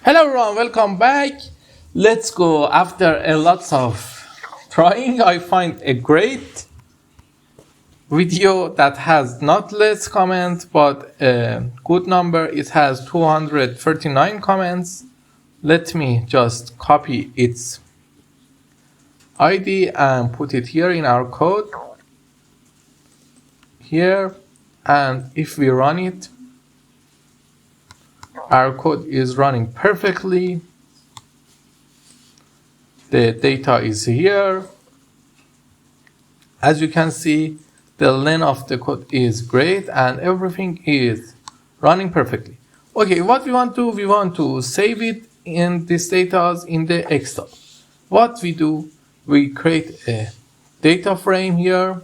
Hello everyone, welcome back. Let's go. After a lot of trying, I find a great video that has not less comments but a good number. It has 239 comments. Let me just copy its ID and put it here in our code here, and if we run it, our code is running perfectly. The data is here. As you can see, the length of the code is great and everything is running perfectly. Okay, what we want to do, we want to save it in this data in the Excel. What we do, we create a data frame here.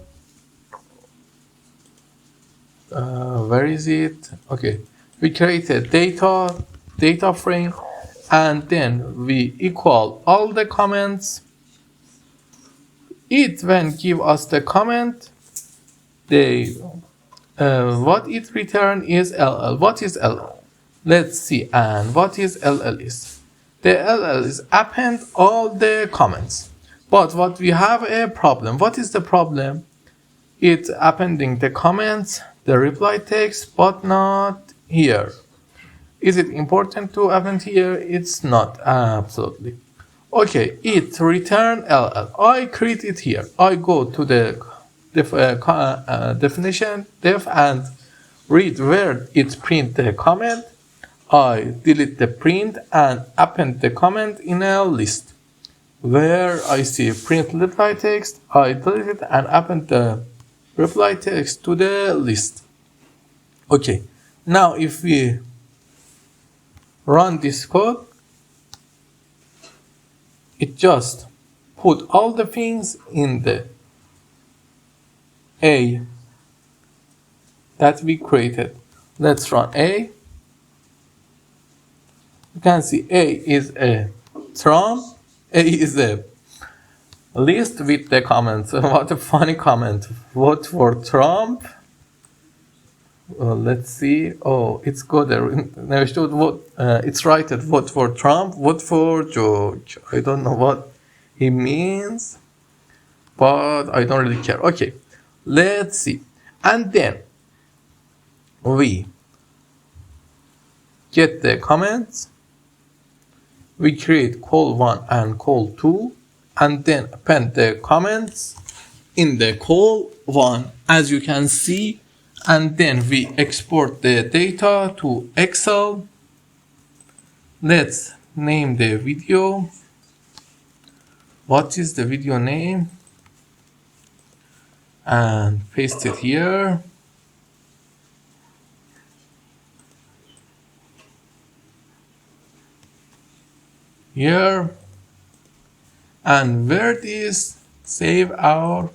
Where is it? Okay, we create a data frame, and then we equal all the comments. It when give us the comment, what it return is LL. What is LL? Let's see. And what is LL is? The LL is append all the comments. But what we have a problem. What is the problem? It's appending the comments, the reply text, but not here. Is it important to append here? It's not, absolutely. Okay, it return LL. I create it here. I go to the definition def and read where it print the comment. I delete the print and append the comment in a list. Where I see print reply text, I delete it and append the reply text to the list. Okay, now if we run this code, it just put all the things in the A that we created. Let's run A. You can see A is a Trump. A is a list with the comments. What a funny comment. Vote for Trump. Let's see. Oh, it's good. It's right. Vote for Trump. Vote for George. I don't know what he means, but I don't really care. Okay, let's see. And then we get the comments. We create call 1 and call 2, and then append the comments in the call 1, as you can see. And then we export the data to Excel. Let's name the video. What is the video name? And paste it here. Here. And where it is, save our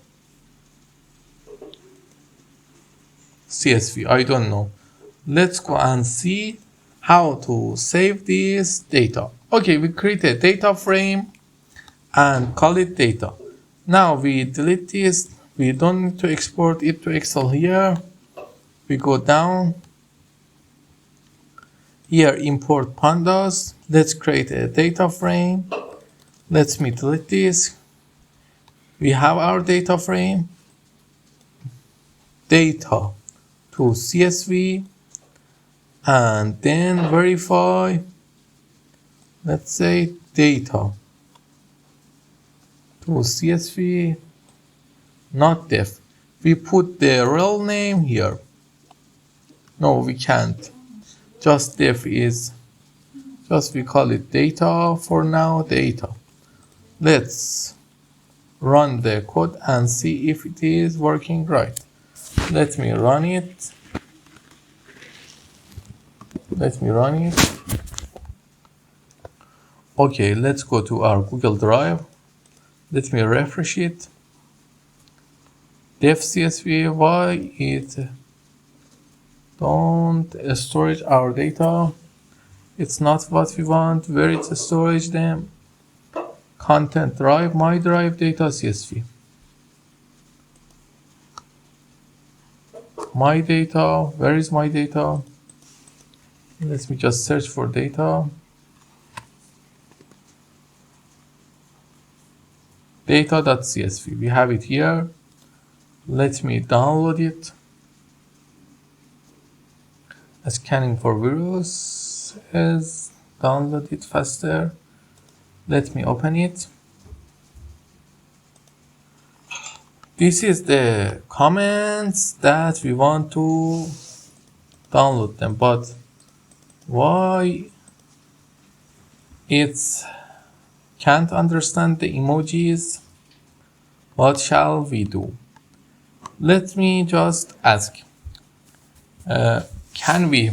CSV. I don't know. Let's go and see how to save this data. Okay, we create a data frame and call it data. Now we delete this. We don't need to export it to Excel here. We go down. Here, import pandas. Let's create a data frame. Let me delete this. We have our data frame. Data to CSV, and then verify. Let's say data to CSV, not def. We put the real name here. No, we can't. Just def is just, we call it data for now, data. Let's run the code and see if it is working right. Let me run it. Okay, let's go to our Google Drive. Let me refresh it. Def CSV, why it don't storage our data? It's not what we want. Where it's storage them? Content drive, my drive, data CSV. My data, where is my data? Let me just search for data. data.csv. We have it here. Let me download it. Scanning for viruses. Download it faster. Let me open it. This is the comments that we want to download them, but why it can't understand the emojis? What shall we do? Let me just ask, can we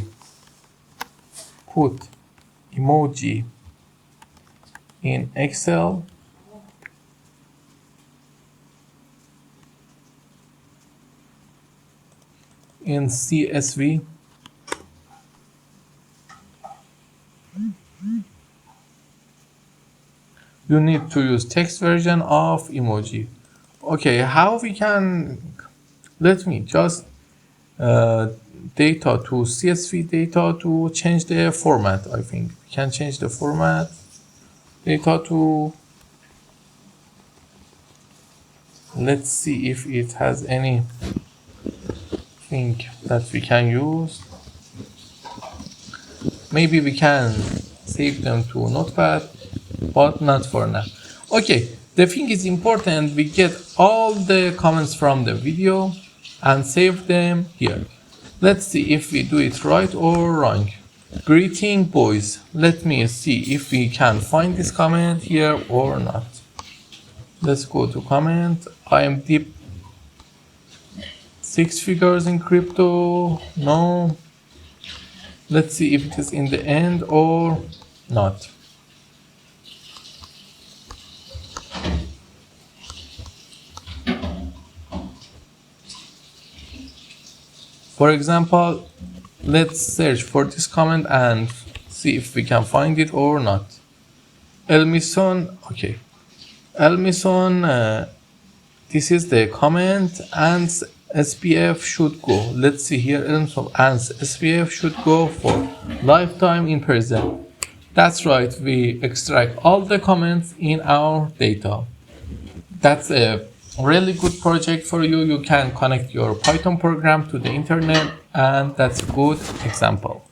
put emoji in Excel? In CSV? You need to use text version of emoji. Okay, how we can, let me just data to CSV data to change the format. I think we can change the format. Data to, let's see if it has any thing that we can use. Maybe we can save them to Notepad, but not for now. Okay, the thing is important, we get all the comments from the video and save them here. Let's see if we do it right or wrong. Greeting boys. Let me see if we can find this comment here or not. Let's go to comment. I am deep 6 figures in crypto. No. Let's see if it is in the end or not. For example, let's search for this comment and see if we can find it or not. Elmison, okay. Elmison, this is the comment, and SPF should go. Let's see here, Elmison and SPF should go for lifetime in person. That's right, we extract all the comments in our data. That's a really good project for you. You can connect your Python program to the internet, and that's a good example.